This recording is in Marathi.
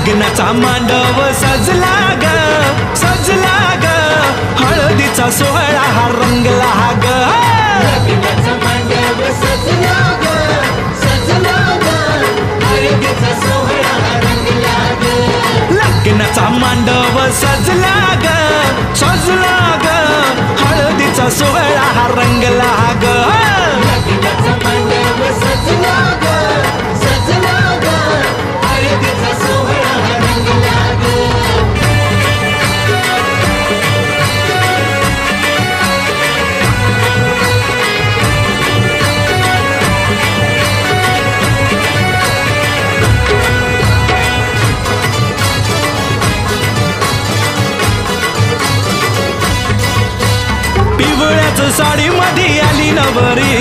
लग्नाचा मांडव सजला ग सजला ग हळदीचा सोहळा हा रंगला ग लग्नाचा मांडव सजला ग सजला ग हळदीचा सोहळा हा रंगला ग लग्नाचा मांडव सजला ग सजला ग हळदीचा सोहळा हा रंगला ग लग्नाचा मांडव सजला ग सजला ग हळदीचा सोहळा हा रंगला ग पिवळ्याच साडी मध्ये आली नवरी